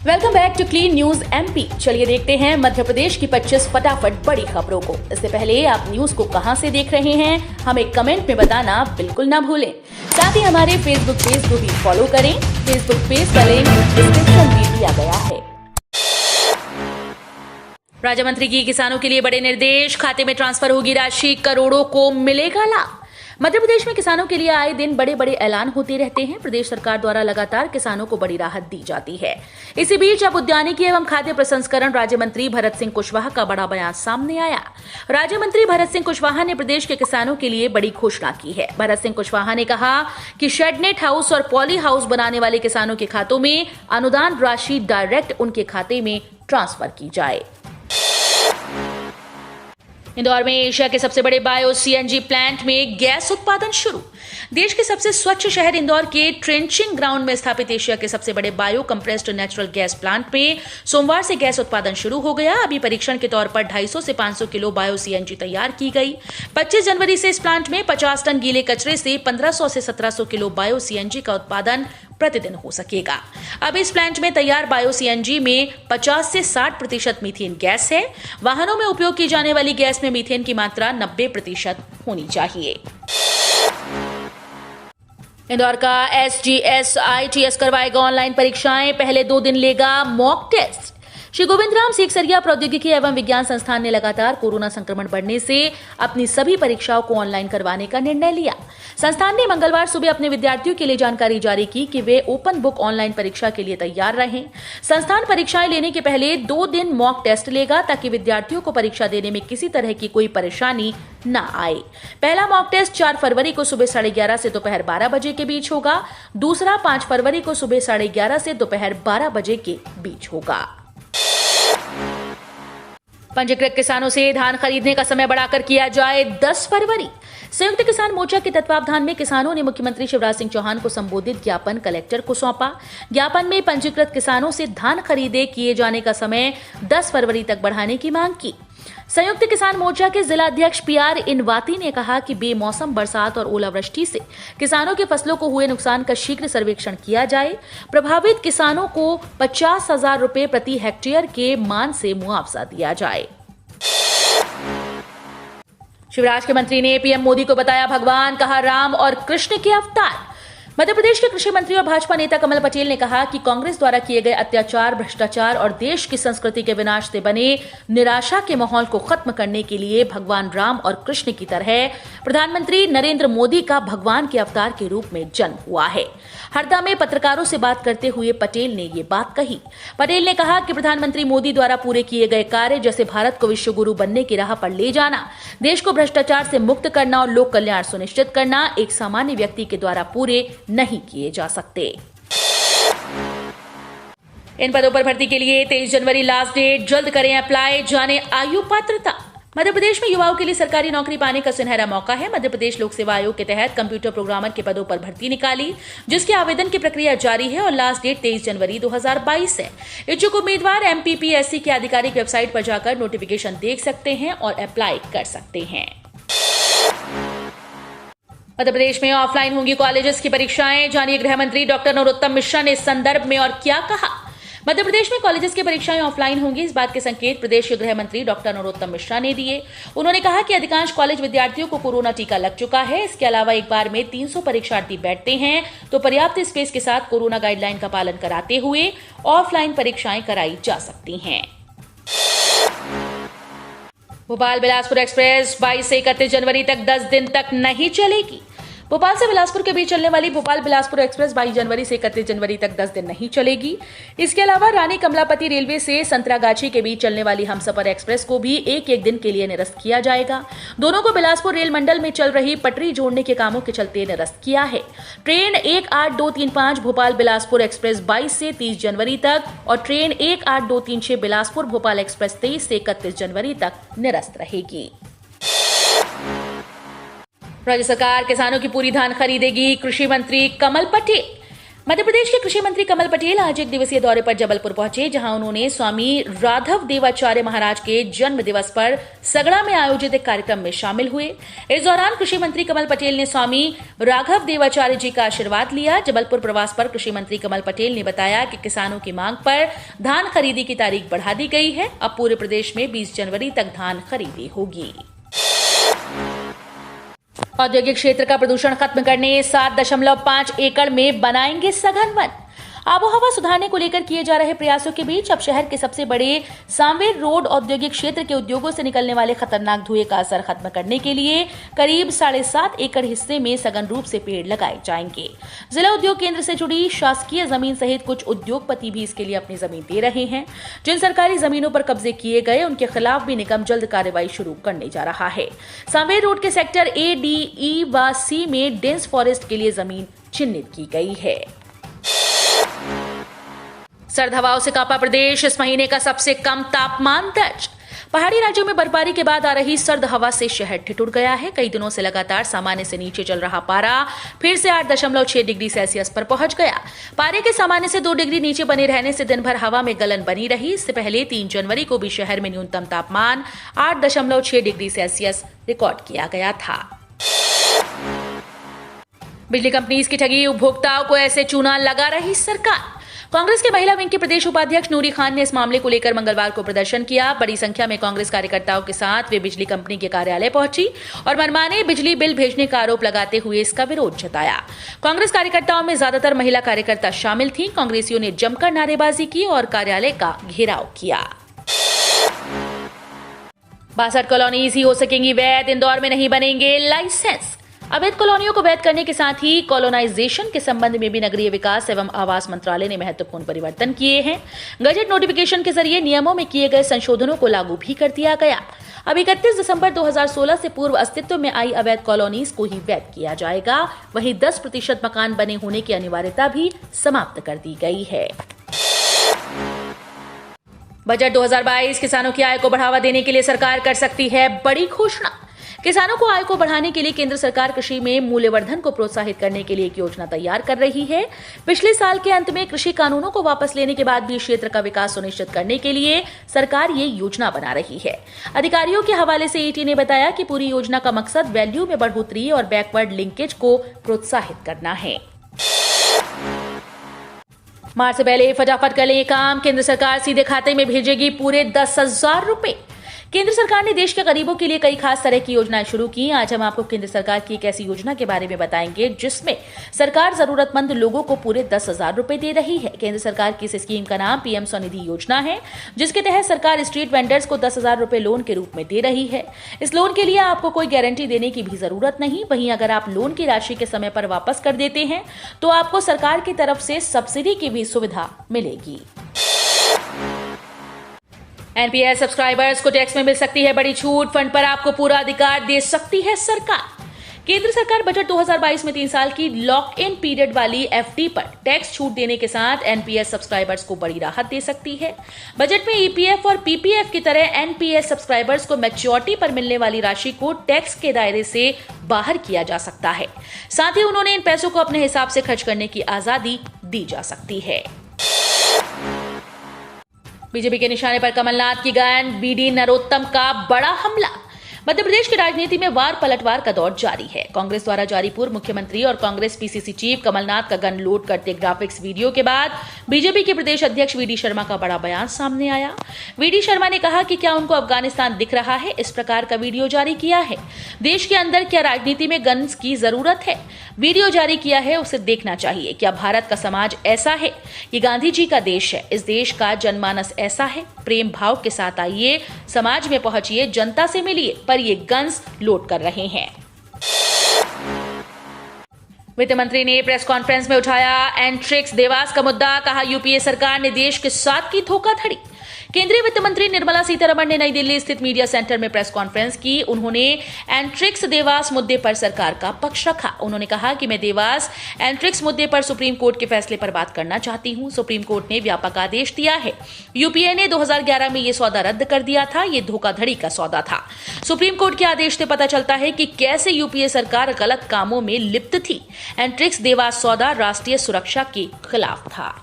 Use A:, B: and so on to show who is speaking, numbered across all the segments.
A: Welcome back to Clean News MP. चलिए देखते हैं मध्य प्रदेश की 25 फटाफट बड़ी खबरों को। इससे पहले आप न्यूज को कहां से देख रहे हैं हमें कमेंट में बताना बिल्कुल ना भूलें। साथ ही हमारे फेसबुक पेज को भी फॉलो करें। फेसबुक पेज का लिंक डिस्क्रिप्शन में दिया गया है। राज्य मंत्री की किसानों के लिए बड़े निर्देश, खाते में ट्रांसफर होगी राशि, करोड़ों को मिलेगा लाभ। मध्य प्रदेश में किसानों के लिए आए दिन बड़े बड़े ऐलान होते रहते हैं। प्रदेश सरकार द्वारा लगातार किसानों को बड़ी राहत दी जाती है। इसी बीच अब उद्यानिकी एवं खाद्य प्रसंस्करण राज्य मंत्री भरत सिंह कुशवाहा का बड़ा बयान सामने आया। राज्य मंत्री भरत सिंह कुशवाहा ने प्रदेश के किसानों के लिए बड़ी घोषणा की है। भरत सिंह कुशवाहा ने कहा कि शेडनेट हाउस और पॉली हाउस बनाने वाले किसानों के खातों में अनुदान राशि डायरेक्ट उनके खाते में ट्रांसफर की जाए। इंदौर में एशिया के सबसे बड़े बायो सीएनजी प्लांट में गैस उत्पादन शुरू। देश के सबसे स्वच्छ शहर इंदौर के ट्रेंचिंग ग्राउंड में स्थापित एशिया के सबसे बड़े bio compressed natural gas plant में सोमवार से गैस उत्पादन शुरू हो गया। अभी परीक्षण के तौर पर 250 से 500 किलो बायो सीएनजी तैयार की गई। 25 जनवरी से इस प्लांट में 50 टन गीले कचरे से 1500 से 1700 किलो बायो सीएनजी का उत्पादन प्रतिदिन हो सकेगा। अब इस प्लांट में तैयार बायो सीएनजी में 50 से 60% मीथेन गैस है। वाहनों में उपयोग की जाने वाली गैस में मीथेन की मात्रा 90% होनी चाहिए। इंदौर का एसजीएस आईटीएस करवाएगा ऑनलाइन परीक्षाएं, पहले 2 दिन लेगा मॉक टेस्ट। श्री गोविंदराम सेकसरिया प्रौद्योगिकी एवं विज्ञान संस्थान ने लगातार कोरोना संक्रमण बढ़ने से अपनी सभी परीक्षाओं को ऑनलाइन करवाने का निर्णय लिया। संस्थान ने मंगलवार सुबह अपने विद्यार्थियों के लिए जानकारी जारी की कि वे ओपन बुक ऑनलाइन परीक्षा के लिए तैयार रहें। संस्थान परीक्षाएं लेने के पहले 2 दिन मॉक टेस्ट लेगा ताकि विद्यार्थियों को परीक्षा देने में किसी तरह की कोई परेशानी न आए। पहला मॉक टेस्ट 4 फरवरी को सुबह 11:30 से दोपहर 12 बजे के बीच होगा। दूसरा 5 फरवरी को सुबह 11:30 से दोपहर 12 बजे के बीच होगा। पंजीकृत किसानों से धान खरीदने का समय बढ़ाकर किया जाए 10 फरवरी। संयुक्त किसान मोर्चा के तत्वावधान में किसानों ने मुख्यमंत्री शिवराज सिंह चौहान को संबोधित ज्ञापन कलेक्टर को सौंपा। ज्ञापन में पंजीकृत किसानों से धान खरीदे किए जाने का समय 10 फरवरी तक बढ़ाने की मांग की। संयुक्त किसान मोर्चा के जिला अध्यक्ष पीआर इनवाती ने कहा कि बेमौसम बरसात और ओलावृष्टि से किसानों के फसलों को हुए नुकसान का शीघ्र सर्वेक्षण किया जाए। प्रभावित किसानों को 50,000 रुपए प्रति हेक्टेयर के मान से मुआवजा दिया जाए। शिवराज के मंत्री ने पीएम मोदी को बताया भगवान, कहा राम और कृष्ण के अवतार। मध्य प्रदेश के कृषि मंत्री और भाजपा नेता कमल पटेल ने कहा कि कांग्रेस द्वारा किए गए अत्याचार, भ्रष्टाचार और देश की संस्कृति के विनाश से बने निराशा के माहौल को खत्म करने के लिए भगवान राम और कृष्ण की तरह प्रधानमंत्री नरेंद्र मोदी का भगवान के अवतार के रूप में जन्म हुआ है। हरदा में पत्रकारों से बात करते हुए पटेल ने ये बात कही। पटेल ने कहा कि प्रधानमंत्री मोदी द्वारा पूरे किए गए कार्य जैसे भारत को विश्व गुरु बनने की राह पर ले जाना, देश को भ्रष्टाचार से मुक्त करना और लोक कल्याण सुनिश्चित करना एक सामान्य व्यक्ति के द्वारा पूरे नहीं किए जा सकते। इन पदों पर भर्ती के लिए 23 जनवरी लास्ट डेट, जल्द करें अप्लाई, जाने आयु पात्रता। मध्य प्रदेश में युवाओं के लिए सरकारी नौकरी पाने का सुनहरा मौका है। मध्य प्रदेश लोक सेवा आयोग के तहत कंप्यूटर प्रोग्रामर के पदों पर भर्ती निकाली, जिसके आवेदन की प्रक्रिया जारी है और लास्ट डेट 23 जनवरी 2022 है। इच्छुक उम्मीदवार एमपीपीएससी की आधिकारिक वेबसाइट पर जाकर नोटिफिकेशन देख सकते हैं और अप्लाई कर सकते हैं। मध्य प्रदेश में ऑफलाइन होंगी कॉलेजेस की परीक्षाएं, जानिए गृह मंत्री डॉक्टर नरोत्तम मिश्रा ने इस संदर्भ में और क्या कहा। मध्य प्रदेश में कॉलेजेस की परीक्षाएं ऑफलाइन होंगी, इस बात के संकेत प्रदेश के गृह मंत्री डॉक्टर नरोत्तम मिश्रा ने दिए। उन्होंने कहा कि अधिकांश कॉलेज विद्यार्थियों को कोरोना टीका लग चुका है। इसके अलावा एक बार में 300 परीक्षार्थी बैठते हैं, तो पर्याप्त स्पेस के साथ कोरोना गाइडलाइन का पालन कराते हुए ऑफलाइन परीक्षाएं कराई जा सकती हैं। भोपाल बिलासपुर एक्सप्रेस 22 से 31 जनवरी तक 10 दिन तक नहीं चलेगी। भोपाल से बिलासपुर के बीच चलने वाली भोपाल बिलासपुर एक्सप्रेस 22 जनवरी से 31 जनवरी तक 10 दिन नहीं चलेगी। इसके अलावा रानी कमलापति रेलवे से संतरागाछी के बीच चलने वाली हमसफर एक्सप्रेस को भी एक दिन के लिए निरस्त किया जाएगा। दोनों को बिलासपुर रेल मंडल में चल रही पटरी जोड़ने के कामों के चलते निरस्त किया है। ट्रेन 18235 भोपाल बिलासपुर एक्सप्रेस 22 से 30 जनवरी तक और ट्रेन 18236 बिलासपुर भोपाल एक्सप्रेस 23 से 31 जनवरी तक निरस्त रहेगी। राज्य सरकार किसानों की पूरी धान खरीदेगी, कृषि मंत्री कमल पटेल। मध्य प्रदेश के कृषि मंत्री कमल पटेल आज एक दिवसीय दौरे पर जबलपुर पहुंचे, जहां उन्होंने स्वामी राघव देवाचार्य महाराज के जन्म दिवस पर सगड़ा में आयोजित एक कार्यक्रम में शामिल हुए। इस दौरान कृषि मंत्री कमल पटेल ने स्वामी राघव देवाचार्य जी का आशीर्वाद लिया। जबलपुर प्रवास पर कृषि मंत्री कमल पटेल ने बताया कि किसानों की मांग पर धान खरीदी की तारीख बढ़ा दी गई है। अब पूरे प्रदेश में 20 जनवरी तक धान खरीदी होगी। औद्योगिक क्षेत्र का प्रदूषण खत्म करने 7.5 एकड़ में बनाएंगे सघन वन। आबोहवा सुधारने को लेकर किए जा रहे प्रयासों के बीच अब शहर के सबसे बड़े सांवेर रोड औद्योगिक क्षेत्र के उद्योगों से निकलने वाले खतरनाक धुएं का असर खत्म करने के लिए करीब 7.5 एकड़ हिस्से में सघन रूप से पेड़ लगाए जाएंगे। जिला उद्योग केंद्र से जुड़ी शासकीय जमीन सहित कुछ उद्योगपति भी इसके लिए अपनी जमीन दे रहे हैं। जिन सरकारी जमीनों पर कब्जे किए गए उनके खिलाफ भी निगम जल्द कार्रवाई शुरू करने जा रहा है। सांवेर रोड के सेक्टर A, D, E व C में डेंस फॉरेस्ट के लिए जमीन चिन्हित की गई है। सर्द हवाओं से कांपा प्रदेश, इस महीने का सबसे कम तापमान दर्ज। पहाड़ी राज्यों में बर्फबारी के बाद आ रही सर्द हवा से शहर ठिठुर गया है। कई दिनों से लगातार सामान्य से नीचे चल रहा पारा फिर से 8.6 डिग्री सेल्सियस पर पहुंच गया। पारे के सामान्य से 2 डिग्री नीचे बने रहने से दिन भर हवा में गलन बनी रही। इससे पहले 3 जनवरी को भी शहर में न्यूनतम तापमान 8.6 डिग्री सेल्सियस रिकॉर्ड किया गया था। बिजली कंपनीज की ठगी, उपभोक्ताओं को ऐसे चूना लगा रही सरकार। कांग्रेस के महिला विंग की प्रदेश उपाध्यक्ष नूरी खान ने इस मामले को लेकर मंगलवार को प्रदर्शन किया। बड़ी संख्या में कांग्रेस कार्यकर्ताओं के साथ वे बिजली कंपनी के कार्यालय पहुंची और मनमाने बिजली बिल भेजने का आरोप लगाते हुए इसका विरोध जताया। कांग्रेस कार्यकर्ताओं में ज्यादातर महिला कार्यकर्ता शामिल थीं। कांग्रेसियों ने जमकर नारेबाजी की और कार्यालय का घेराव किया। 62 कॉलोनीज ही हो सकेंगी वैध, इंदौर में नहीं बनेंगे लाइसेंस। अवैध कॉलोनियों को वैध करने के साथ ही कॉलोनाइजेशन के संबंध में भी नगरीय विकास एवं आवास मंत्रालय ने महत्वपूर्ण परिवर्तन किए हैं। गजट नोटिफिकेशन के जरिए नियमों में किए गए संशोधनों को लागू भी कर दिया गया। अब 31 दिसंबर 2016 से पूर्व अस्तित्व में आई अवैध कॉलोनीज को ही वैध किया जाएगा। वहीं 10% मकान बने होने की अनिवार्यता भी समाप्त कर दी गई है। बजट 2022 किसानों की आय को बढ़ावा देने के लिए सरकार कर सकती है बड़ी घोषणा। किसानों को आय को बढ़ाने के लिए केंद्र सरकार कृषि में मूल्यवर्धन को प्रोत्साहित करने के लिए एक योजना तैयार कर रही है। पिछले साल के अंत में कृषि कानूनों को वापस लेने के बाद भी क्षेत्र का विकास सुनिश्चित करने के लिए सरकार ये योजना बना रही है। अधिकारियों के हवाले से ईटी ने बताया कि पूरी योजना का मकसद वैल्यू में बढ़ोतरी और बैकवर्ड लिंकेज को प्रोत्साहित करना है। मार्च से पहले फटाफट कर लें ये काम, केंद्र सरकार सीधे खाते में भेजेगी पूरे 10,000 रुपए। केंद्र सरकार ने देश के गरीबों के लिए कई खास तरह की योजनाएं शुरू की। आज हम आपको केंद्र सरकार की एक ऐसी योजना के बारे में बताएंगे जिसमें सरकार जरूरतमंद लोगों को पूरे 10,000 रुपए दे रही है। केंद्र सरकार की इस स्कीम का नाम पीएम स्वनिधि योजना है, जिसके तहत सरकार स्ट्रीट वेंडर्स को 10,000 रुपए लोन के रूप में दे रही है। इस लोन के लिए आपको कोई गारंटी देने की भी जरूरत नहीं। वहीं अगर आप लोन की राशि के समय पर वापस कर देते हैं तो आपको सरकार की तरफ से सब्सिडी की भी सुविधा मिलेगी। एनपीएस सब्सक्राइबर्स को टैक्स में मिल सकती है बड़ी छूट, फंड पर आपको पूरा अधिकार दे सकती है सरकार। केंद्र सरकार बजट 2022 में 3 साल की लॉक इन पीरियड वाली एफडी पर टैक्स छूट देने के साथ एनपीएस सब्सक्राइबर्स को बड़ी राहत दे सकती है। बजट में ईपीएफ और पीपीएफ की तरह एनपीएस सब्सक्राइबर्स को मैच्योरिटी पर मिलने वाली राशि को टैक्स के दायरे से बाहर किया जा सकता है। साथ ही उन्होंने इन पैसों को अपने हिसाब से खर्च करने की आजादी दी जा सकती है। बीजेपी के निशाने पर कमलनाथ की गन, बीडी नरोत्तम का बड़ा हमला। मध्य प्रदेश की राजनीति में वार पलटवार का दौर जारी है। कांग्रेस द्वारा जारी पूर्व मुख्यमंत्री और कांग्रेस पीसीसी चीफ कमलनाथ का गन लोड करते ग्राफिक्स वीडियो के बाद बीजेपी के प्रदेश अध्यक्ष वीडी शर्मा का बड़ा बयान सामने आया। वीडी शर्मा ने कहा कि क्या उनको अफगानिस्तान दिख रहा है, इस प्रकार का वीडियो जारी किया है। देश के अंदर क्या राजनीति में गन्स की जरूरत है? वीडियो जारी किया है, उसे देखना चाहिए। क्या भारत का समाज ऐसा है? ये गांधी जी का देश है। इस देश का जनमानस ऐसा है। प्रेम भाव के साथ आइए, समाज में पहुंचिए, जनता से मिलिए, पर ये गन्स लोड कर रहे हैं। वित्त मंत्री ने प्रेस कॉन्फ्रेंस में उठाया एंट्रिक्स देवास का मुद्दा। कहा यूपीए सरकार ने देश के साथ की धोखाधड़ी। केंद्रीय वित्त मंत्री निर्मला सीतारमण ने नई दिल्ली स्थित मीडिया सेंटर में प्रेस कॉन्फ्रेंस की। उन्होंने एंट्रिक्स देवास मुद्दे पर सरकार का पक्ष रखा। उन्होंने कहा कि मैं देवास एंट्रिक्स मुद्दे पर सुप्रीम कोर्ट के फैसले पर बात करना चाहती हूं। सुप्रीम कोर्ट ने व्यापक आदेश दिया है। यूपीए ने 2011 में यह सौदा रद्द कर दिया था। यह धोखाधड़ी का सौदा था। सुप्रीम कोर्ट के आदेश से पता चलता है कि कैसे यूपीए सरकार गलत कामों में लिप्त थी। एंट्रिक्स देवास सौदा राष्ट्रीय सुरक्षा के खिलाफ था।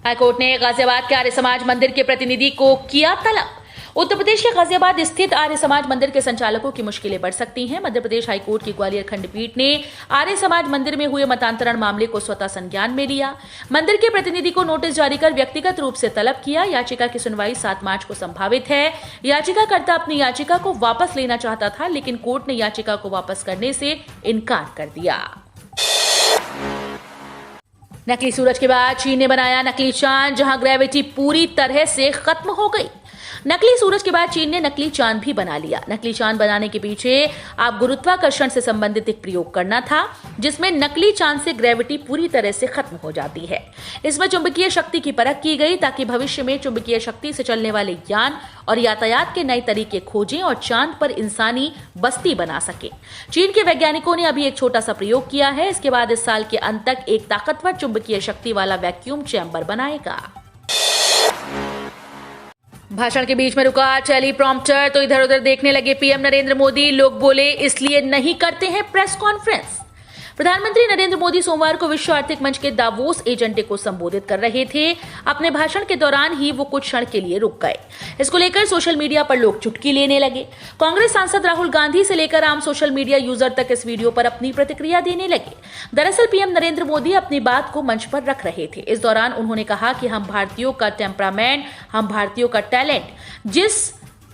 A: हाईकोर्ट ने गाजियाबाद के आर्य समाज मंदिर के प्रतिनिधि को किया तलब। उत्तर प्रदेश के गाजियाबाद स्थित आर्य समाज मंदिर के संचालकों की मुश्किलें बढ़ सकती हैं। मध्य प्रदेश हाईकोर्ट की ग्वालियर खंडपीठ ने आर्य समाज मंदिर में हुए मतांतरण मामले को स्वतः संज्ञान में लिया। मंदिर के प्रतिनिधि को नोटिस जारी कर व्यक्तिगत रूप से तलब किया। याचिका की सुनवाई 7 मार्च को संभावित है। याचिकाकर्ता अपनी याचिका को वापस लेना चाहता था, लेकिन कोर्ट ने याचिका को वापस करने से इनकार कर दिया। नकली सूरज के बाद चीन ने बनाया नकली चांद, जहां ग्रेविटी पूरी तरह से खत्म हो गई। नकली सूरज के बाद चीन ने नकली चांद भी बना लिया। नकली चांद बनाने के पीछे आप गुरुत्वाकर्षण से संबंधित एक प्रयोग करना था, जिसमें नकली चांद से ग्रेविटी पूरी तरह से खत्म हो जाती है। इसमें चुंबकीय शक्ति की परख की गई ताकि भविष्य में चुंबकीय शक्ति से चलने वाले यान और यातायात के नए तरीके खोजें और चांद पर इंसानी बस्ती बना सके। चीन के वैज्ञानिकों ने अभी एक छोटा सा प्रयोग किया है। इसके बाद इस साल के अंत तक एक ताकतवर चुंबकीय शक्ति वाला वैक्यूम चैम्बर बनाएगा। भाषण के बीच में रुका टेलीप्रॉम्प्टर तो इधर उधर देखने लगे पीएम नरेंद्र मोदी। लोग बोले इसलिए नहीं करते हैं प्रेस कॉन्फ्रेंस। प्रधानमंत्री नरेंद्र मोदी सोमवार को विश्व आर्थिक मंच के दावोस एजेंडे को संबोधित कर रहे थे। अपने भाषण के दौरान ही वो कुछ क्षण के लिए रुक गए। इसको लेकर सोशल मीडिया पर लोग चुटकी लेने लगे। कांग्रेस सांसद राहुल गांधी से लेकर आम सोशल मीडिया यूजर तक इस वीडियो पर अपनी प्रतिक्रिया देने लगे। दरअसल पीएम नरेंद्र मोदी अपनी बात को मंच पर रख रहे थे। इस दौरान उन्होंने कहा कि हम भारतीयों का टेम्परामेंट, हम भारतीयों का टैलेंट।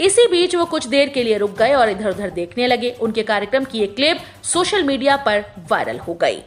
A: इसी बीच वो कुछ देर के लिए रुक गए और इधर उधर देखने लगे। उनके कार्यक्रम की एक क्लिप सोशल मीडिया पर वायरल हो गई।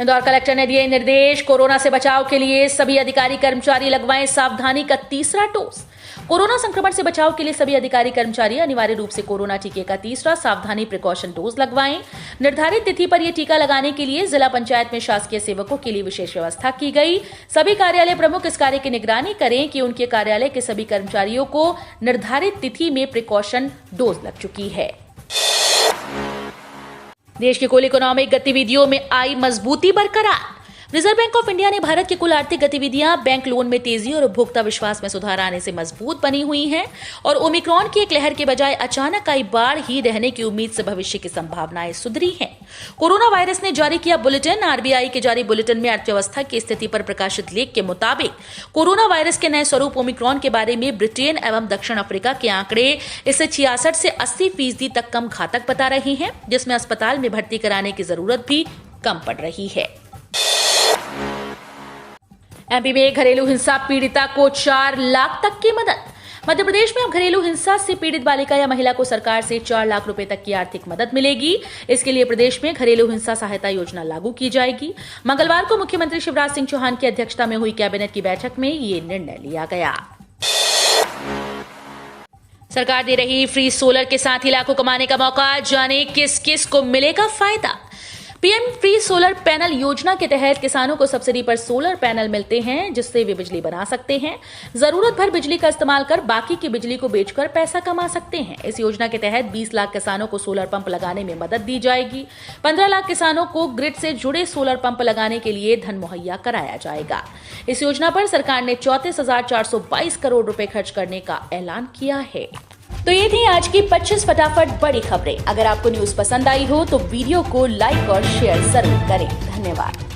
A: इंदौर कलेक्टर ने दिए निर्देश, कोरोना से बचाव के लिए सभी अधिकारी कर्मचारी लगवाएं सावधानी का तीसरा डोज। कोरोना संक्रमण से बचाव के लिए सभी अधिकारी कर्मचारी अनिवार्य रूप से कोरोना टीके का तीसरा सावधानी प्रिकॉशन डोज लगवाएं। निर्धारित तिथि पर यह टीका लगाने के लिए जिला पंचायत में शासकीय सेवकों के लिए विशेष व्यवस्था की गई। सभी कार्यालय प्रमुख इस कार्य की निगरानी करें कि उनके कार्यालय के सभी कर्मचारियों को निर्धारित तिथि में प्रिकॉशन डोज लग चुकी है। देश की कुल इकोनॉमिक गतिविधियों में आई मजबूती बरकरार। रिजर्व बैंक ऑफ इंडिया ने भारत की कुल आर्थिक गतिविधियां बैंक लोन में तेजी और उपभोक्ता विश्वास में सुधार आने से मजबूत बनी हुई हैं और ओमिक्रॉन की एक लहर के बजाय अचानक आई बाढ़ ही रहने की उम्मीद से भविष्य की संभावनाएं सुधरी हैं। कोरोना वायरस ने जारी किया बुलेटिन। आरबीआई के जारी बुलेटिन में अर्थव्यवस्था की स्थिति पर प्रकाशित लेख के मुताबिक कोरोना वायरस के नए स्वरूप ओमिक्रॉन के बारे में ब्रिटेन एवं दक्षिण अफ्रीका के आंकड़े इसे 66 से 80% तक कम घातक बता रहे हैं, जिसमें अस्पताल में भर्ती कराने की जरूरत भी कम पड़ रही है। एमपी में घरेलू हिंसा पीड़िता को 4 लाख तक की मदद। मध्य प्रदेश में अब घरेलू हिंसा से पीड़ित बालिका या महिला को सरकार से 4 लाख रुपए तक की आर्थिक मदद मिलेगी। इसके लिए प्रदेश में घरेलू हिंसा सहायता योजना लागू की जाएगी। मंगलवार को मुख्यमंत्री शिवराज सिंह चौहान की अध्यक्षता में हुई कैबिनेट की बैठक में ये निर्णय लिया गया। सरकार दे रही फ्री सोलर के साथ ही लाखों कमाने का मौका। जाने किस किस को मिलेगा फायदा। पीएम फ्री सोलर पैनल योजना के तहत किसानों को सब्सिडी पर सोलर पैनल मिलते हैं, जिससे वे बिजली बना सकते हैं। जरूरत भर बिजली का इस्तेमाल कर बाकी की बिजली को बेचकर पैसा कमा सकते हैं। इस योजना के तहत 20 लाख किसानों को सोलर पंप लगाने में मदद दी जाएगी। 15 लाख किसानों को ग्रिड से जुड़े सोलर पंप लगाने के लिए धन मुहैया कराया जाएगा। इस योजना पर सरकार ने 34,422 करोड़ रुपए खर्च करने का ऐलान किया है। तो ये थी आज की 25 फटाफट बड़ी खबरें। अगर आपको न्यूज पसंद आई हो तो वीडियो को लाइक और शेयर जरूर करें। धन्यवाद।